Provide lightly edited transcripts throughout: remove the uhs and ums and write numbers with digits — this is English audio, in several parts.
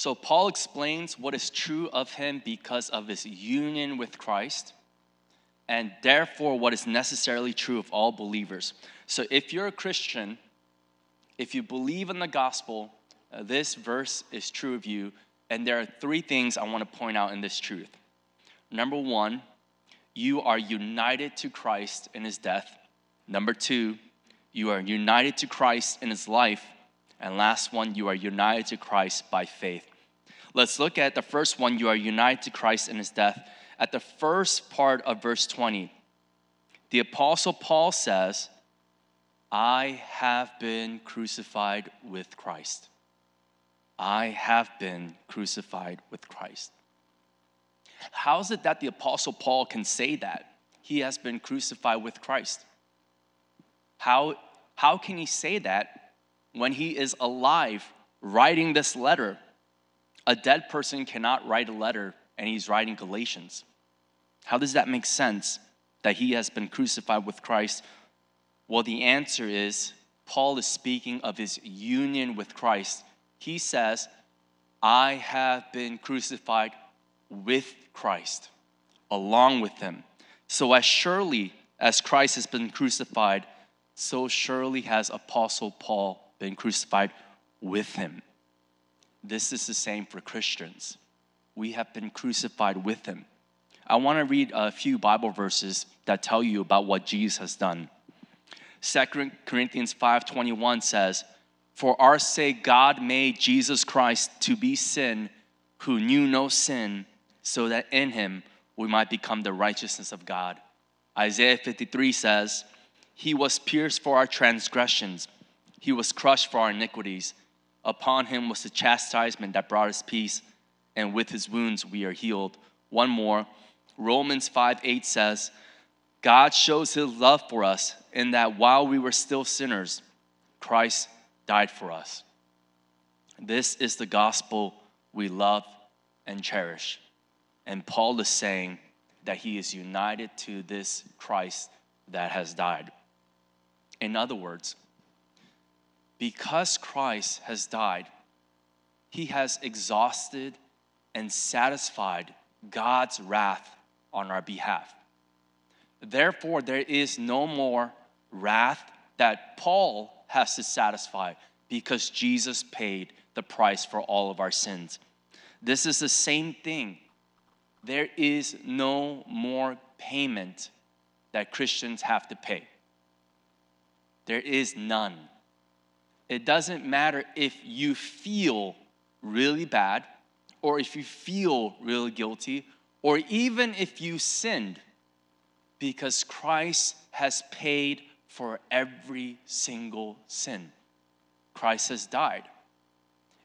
So Paul explains what is true of him because of his union with Christ, and therefore what is necessarily true of all believers. So if you're a Christian, if you believe in the gospel, this verse is true of you. And there are three things I want to point out in this truth. Number one, you are united to Christ in his death. Number two, you are united to Christ in his life. And last one, you are united to Christ by faith. Let's look at the first one, you are united to Christ in his death. At the first part of verse 20, the Apostle Paul says, I have been crucified with Christ. I have been crucified with Christ. How is it that the Apostle Paul can say that? He has been crucified with Christ. How can he say that when he is alive writing this letter? A dead person cannot write a letter, and he's writing Galatians. How does that make sense that he has been crucified with Christ? Well, the answer is Paul is speaking of his union with Christ. He says, I have been crucified with Christ, along with him. So as surely as Christ has been crucified, so surely has Apostle Paul been crucified with him. This is the same for Christians. We have been crucified with him. I want to read a few Bible verses that tell you about what Jesus has done. 2 Corinthians 5:21 says, for our sake God made Jesus Christ to be sin who knew no sin, so that in him we might become the righteousness of God. Isaiah 53 says, he was pierced for our transgressions. He was crushed for our iniquities. Upon him was the chastisement that brought us peace, and with his wounds we are healed. One more, Romans 5:8 says, God shows his love for us in that while we were still sinners, Christ died for us. This is the gospel we love and cherish. And Paul is saying that he is united to this Christ that has died. In other words, because Christ has died, he has exhausted and satisfied God's wrath on our behalf. Therefore, there is no more wrath that Paul has to satisfy because Jesus paid the price for all of our sins. This is the same thing. There is no more payment that Christians have to pay. There is none. It doesn't matter if you feel really bad or if you feel really guilty or even if you sinned, because Christ has paid for every single sin. Christ has died.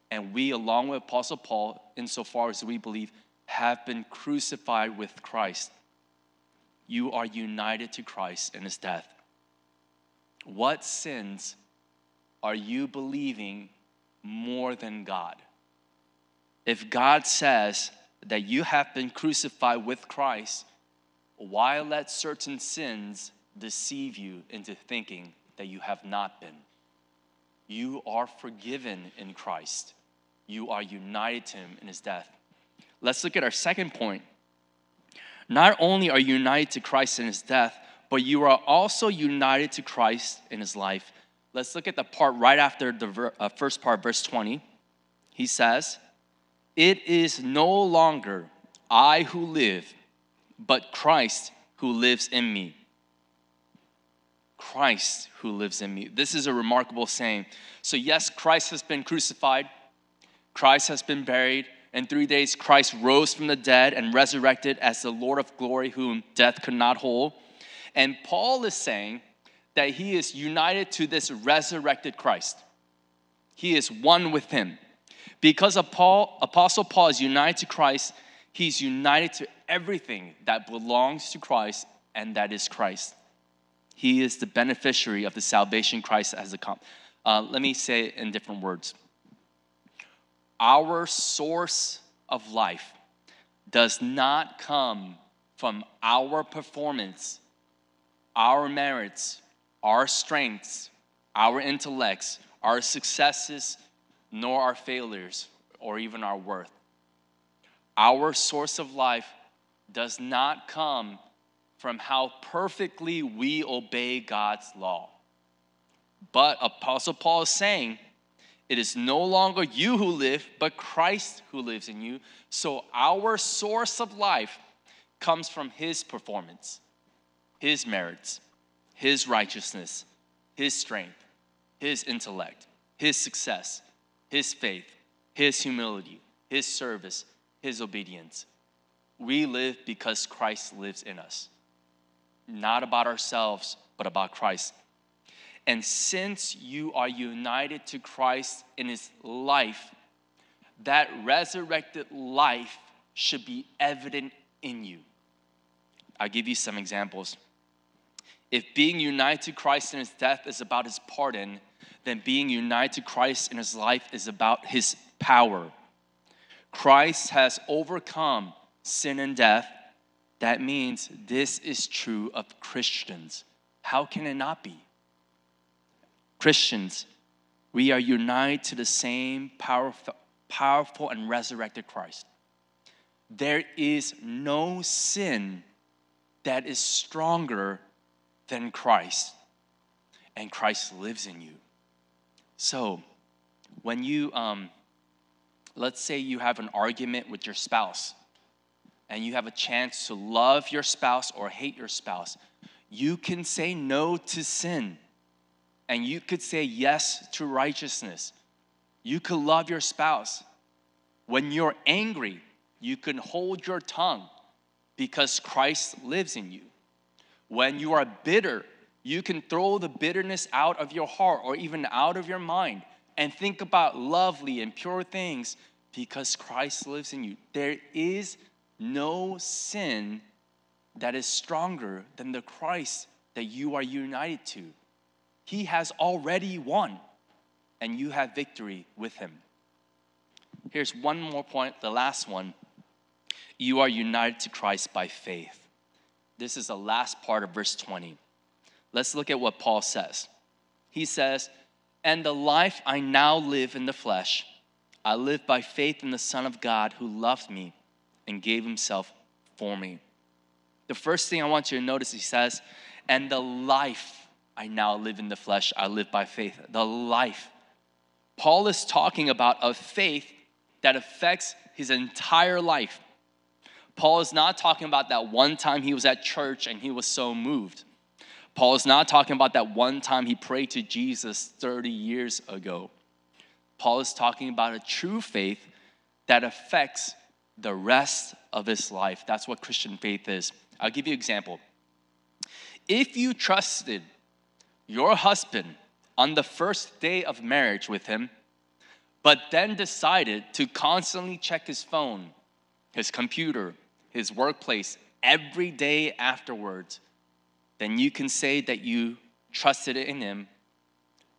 And we, along with Apostle Paul, insofar as we believe, have been crucified with Christ. You are united to Christ in his death. What sins are you believing more than God? If God says that you have been crucified with Christ, why let certain sins deceive you into thinking that you have not been? You are forgiven in Christ. You are united to him in his death. Let's look at our second point. Not only are you united to Christ in his death, but you are also united to Christ in his life. Let's look at the part right after the first part, verse 20. He says, it is no longer I who live, but Christ who lives in me. Christ who lives in me. This is a remarkable saying. So yes, Christ has been crucified. Christ has been buried. In 3 days, Christ rose from the dead and resurrected as the Lord of glory whom death could not hold. And Paul is saying that he is united to this resurrected Christ. He is one with him. Because Apostle Paul is united to Christ, he's united to everything that belongs to Christ and that is Christ. He is the beneficiary of the salvation Christ has accomplished. Let me say it in different words. Our source of life does not come from our performance, our merits, our strengths, our intellects, our successes, nor our failures. or even our worth. Our source of life does not come from how perfectly we obey God's law. But Apostle Paul is saying, it is no longer you who live, but Christ who lives in you. So our source of life comes from his performance, his merits, his righteousness, his strength, his intellect, his success, his faith, his humility, his service, his obedience. We live because Christ lives in us. Not about ourselves, but about Christ. And since you are united to Christ in his life, that resurrected life should be evident in you. I'll give you some examples. If being united to Christ in his death is about his pardon, then being united to Christ in his life is about his power. Christ has overcome sin and death. That means this is true of Christians. How can it not be? Christians, we are united to the same powerful and resurrected Christ. There is no sin that is stronger than Christ, and Christ lives in you. So, when you, let's say you have an argument with your spouse, and you have a chance to love your spouse or hate your spouse, you can say no to sin. And you could say yes to righteousness. You could love your spouse. When you're angry, you can hold your tongue because Christ lives in you. When you are bitter, you can throw the bitterness out of your heart or even out of your mind and think about lovely and pure things because Christ lives in you. There is no sin that is stronger than the Christ that you are united to. He has already won, and you have victory with him. Here's one more point, the last one. You are united to Christ by faith. This is the last part of verse 20. Let's look at what Paul says. He says, "And the life I now live in the flesh, I live by faith in the Son of God who loved me and gave himself for me." The first thing I want you to notice, he says, "And the life I now live in the flesh, I live by faith." The life. Paul is talking about a faith that affects his entire life. Paul is not talking about that one time he was at church and he was so moved. Paul is not talking about that one time he prayed to Jesus 30 years ago. Paul is talking about a true faith that affects the rest of his life. That's what Christian faith is. I'll give you an example. If you trusted your husband on the first day of marriage with him, but then decided to constantly check his phone, his computer, his workplace every day afterwards, then you can say that you trusted in him,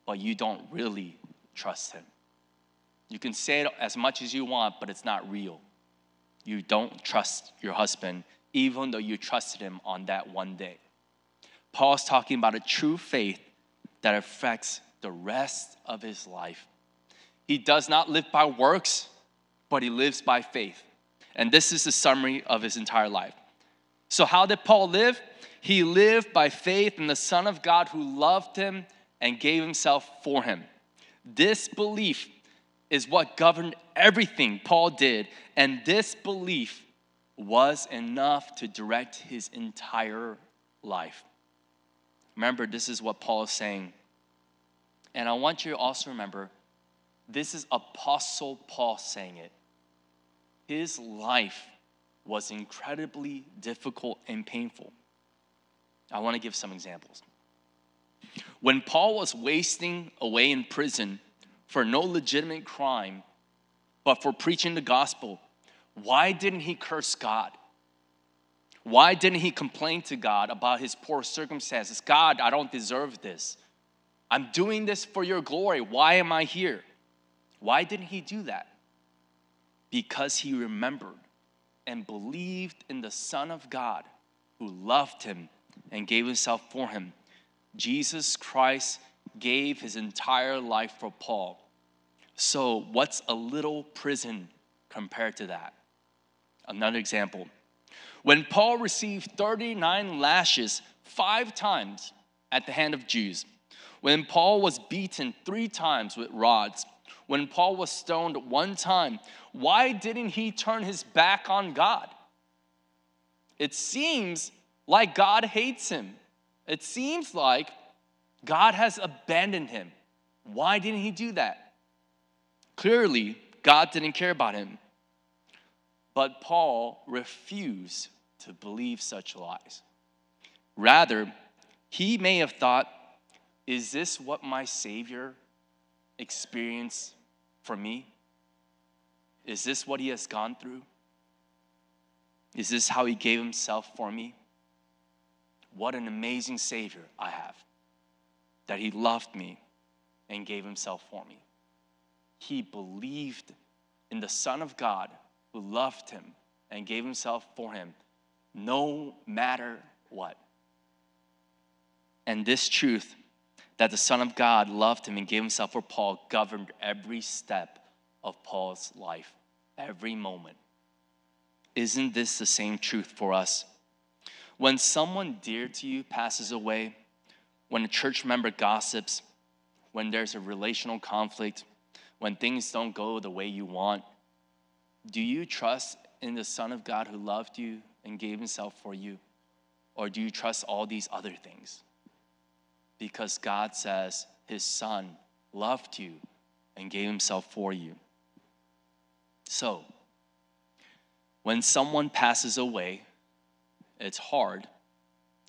but you don't really trust him. You can say it as much as you want, but it's not real. You don't trust your husband, even though you trusted him on that one day. Paul's talking about a true faith that affects the rest of his life. He does not live by works, but he lives by faith. And this is the summary of his entire life. So how did Paul live? He lived by faith in the Son of God who loved him and gave himself for him. This belief is what governed everything Paul did, and this belief was enough to direct his entire life. Remember, this is what Paul is saying. And I want you to also remember, this is Apostle Paul saying it. His life was incredibly difficult and painful. I want to give some examples. When Paul was wasting away in prison for no legitimate crime, but for preaching the gospel, why didn't he curse God? Why didn't he complain to God about his poor circumstances? God, I don't deserve this. I'm doing this for your glory. Why am I here? Why didn't he do that? Because he remembered and believed in the Son of God who loved him and gave himself for him. Jesus Christ gave his entire life for Paul So what's a little prison compared to that? Another example. When Paul received 39 lashes 5 times at the hand of Jews, when Paul was beaten 3 times with rods, when Paul was stoned 1 time, why didn't he turn his back on God? It seems like God hates him. It seems like God has abandoned him. Why didn't he do that? Clearly, God didn't care about him. But Paul refused to believe such lies. Rather, he may have thought, is this what my Savior experienced for me? Is this what he has gone through? Is this how he gave himself for me? What an amazing Savior I have, that he loved me and gave himself for me. He believed in the Son of God who loved him and gave himself for him, no matter what. And this truth, that the Son of God loved him and gave himself for Paul, governed every step of Paul's life, every moment. Isn't this the same truth for us? When someone dear to you passes away, when a church member gossips, when there's a relational conflict, when things don't go the way you want, do you trust in the Son of God who loved you and gave himself for you? Or do you trust all these other things? Because God says his Son loved you and gave himself for you. So, when someone passes away, it's hard.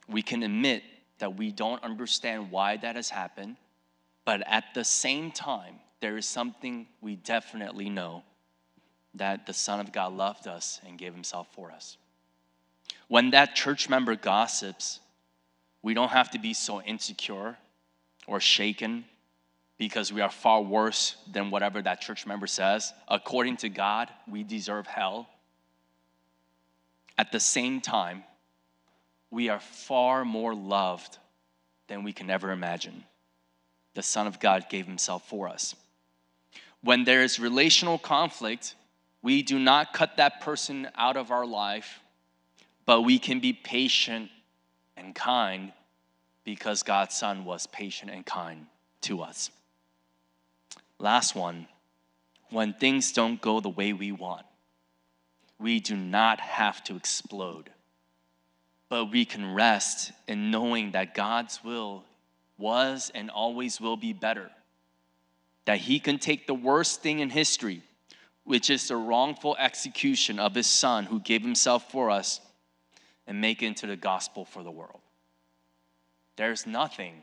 We can admit that we don't understand why that has happened, but at the same time, there is something we definitely know, that the Son of God loved us and gave himself for us. When that church member gossips, we don't have to be so insecure or shaken because we are far worse than whatever that church member says. According to God, we deserve hell. At the same time, we are far more loved than we can ever imagine. The Son of God gave himself for us. When there is relational conflict, we do not cut that person out of our life, but we can be patient and kind because God's Son was patient and kind to us. Last one, when things don't go the way we want, we do not have to explode, but we can rest in knowing that God's will was and always will be better. That he can take the worst thing in history, which is the wrongful execution of his Son who gave himself for us, and make it into the gospel for the world. There's nothing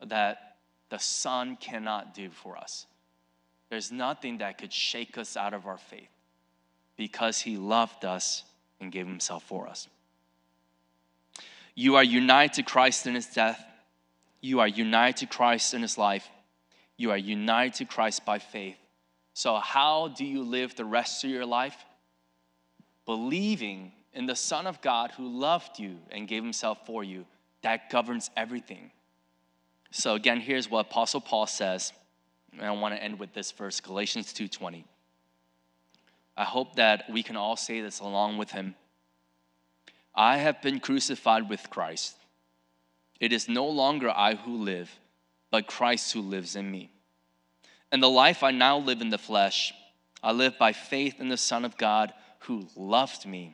that the Son cannot do for us. There's nothing that could shake us out of our faith because he loved us and gave himself for us. You are united to Christ in his death. You are united to Christ in his life. You are united to Christ by faith. So how do you live the rest of your life? Believing in the Son of God who loved you and gave himself for you. That governs everything. So again, here's what Apostle Paul says. And I want to end with this verse, Galatians 2:20. I hope that we can all say this along with him. I have been crucified with Christ. It is no longer I who live, but Christ who lives in me. And the life I now live in the flesh, I live by faith in the Son of God who loved me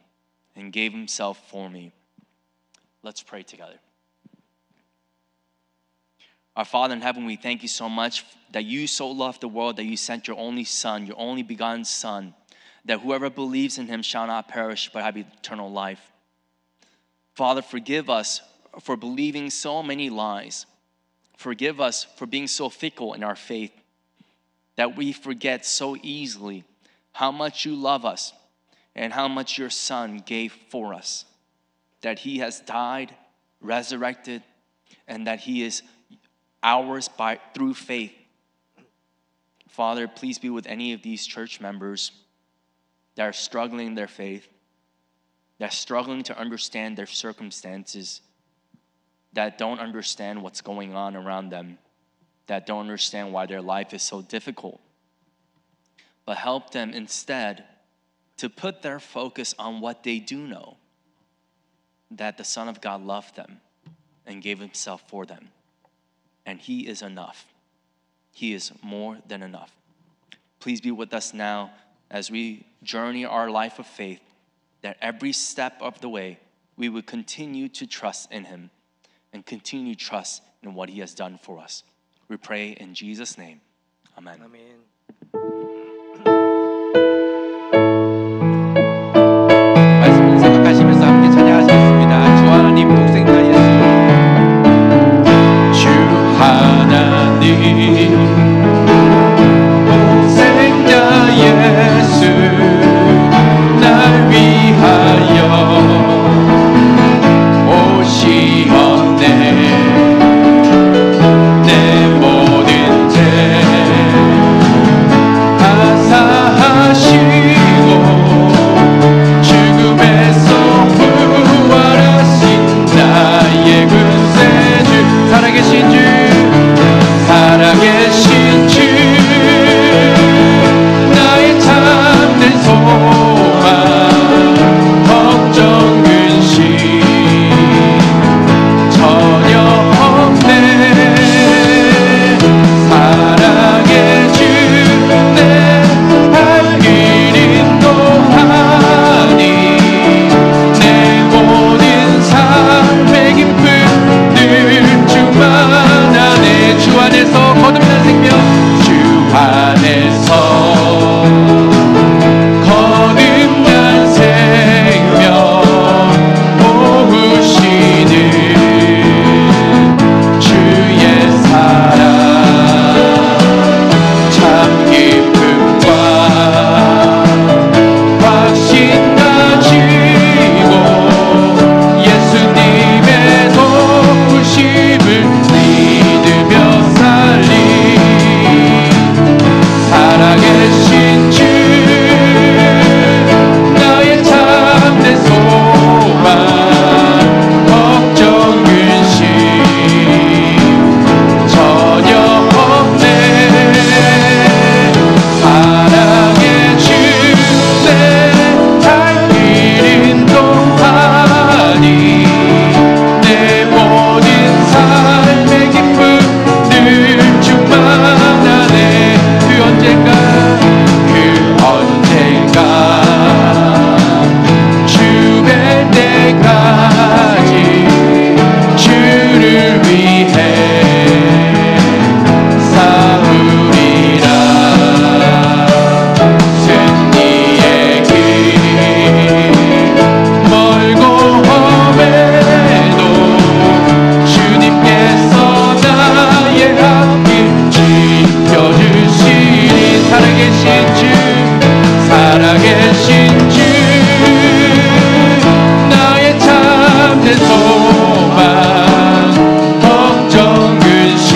and gave himself for me. Let's pray together. Our Father in heaven, we thank you so much that you so loved the world that you sent your only Son, your only begotten Son, that whoever believes in him shall not perish but have eternal life. Father, forgive us for believing so many lies. Forgive us for being so fickle in our faith that we forget so easily how much you love us and how much your Son gave for us, that he has died, resurrected, and that he is ours through faith. Father, please be with any of these church members that are struggling in their faith, that are struggling to understand their circumstances, that don't understand what's going on around them, that don't understand why their life is so difficult. but help them instead to put their focus on what they do know, that the Son of God loved them and gave himself for them. And he is enough. He is more than enough. Please be with us now as we journey our life of faith, that every step of the way we would continue to trust in him and continue to trust in what he has done for us. We pray in Jesus' name. Amen. 아멘. 말씀을 생각하시면서 함께 찬양하시겠습니다. 주 하나님 독생자 예수, 주 하나님 독생자 예수, 날 위하여 오시었네. 내 모든 죄 하사하시고 죽음에서 부활하신 나의 구세주, 살아계신 주, 살아계신 주, 나의 참된 소망, 걱정 근심 전혀 없네. 사랑해 주네. 할 길 인도하니 내 모든 삶의 기쁨 늘 주만 안에, 주 안에서 거듭난 생명, 주 안에서 거듭난 생명 모으시는 주의 사랑, 참 기쁨과 확신 가지고 예수님의 도우심을 믿으며 살리. 살아계신 주, 나의 참된 소망, 걱정 근심 전혀 없네. 사랑해 주네. 갈 길 인도하니 내 모든 삶의 기쁨 늘 주만 안에. 그 언젠가 주뵐 때까지 주를 위해 싸우리라. 승리의 길 멀고 험해도 주님께서 나의 앞길 지켜주시니. 살아계신 주, 살아계신 주, 나의 참된 소망, 걱정 근심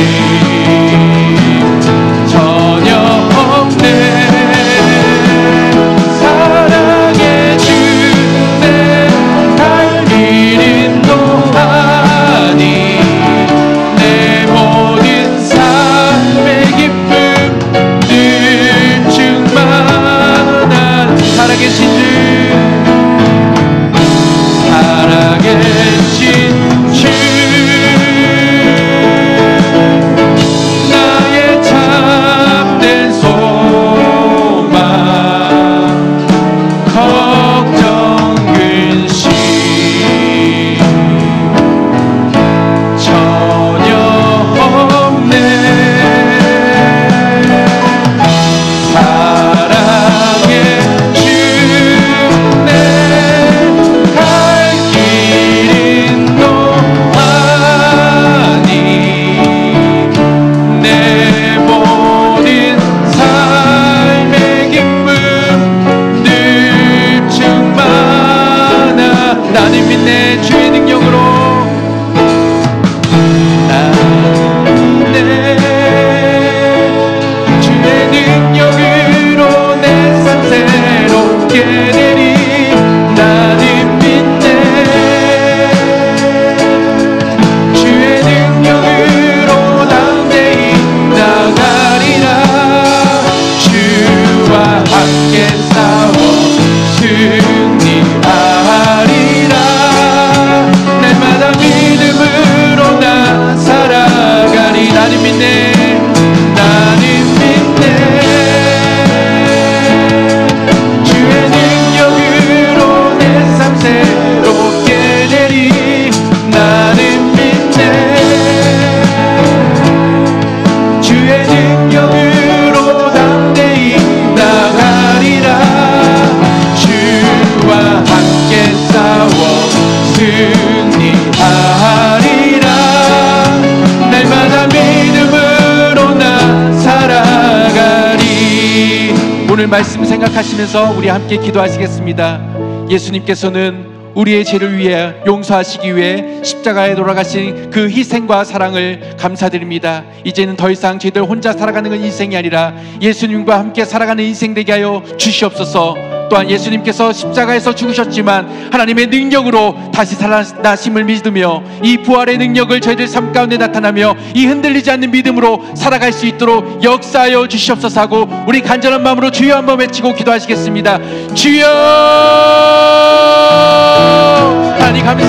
전혀 없네. 사랑해 주네. 갈 길 인도하니 내 모든 삶의 기쁨 늘 충만한. 살아계신 주, 살아계신 주, 나의 참된 소망, 걱정 근심 전혀 없네. 사랑해 주네. 갈 길 인도하니 내 모든 삶의 기쁨 늘 충만하. 나는 믿네. 주의 능력으로, 나는 믿네. 주의 능력으로 내 삶 새롭게 되리. 나는 믿네. 주의 능력으로 담대히 나가리라. 주와 생각하시면서 우리 함께 기도하시겠습니다. 예수님께서는 우리의 죄를 위해 용서하시기 위해 십자가에 돌아가신 그 희생과 사랑을 감사드립니다. 이제는 더 이상 저희들 혼자 살아가는 인생이 아니라 예수님과 함께 살아가는 인생 되게 하여 주시옵소서. 또한 예수님께서 십자가에서 죽으셨지만 하나님의 능력으로 다시 살아나심을 믿으며 이 부활의 능력을 저희들 삶 가운데 나타나며 이 흔들리지 않는 믿음으로 살아갈 수 있도록 역사하여 주시옵소서 하고 우리 간절한 마음으로 주여 한번 외치고 기도하시겠습니다. 주여! 하나님 감사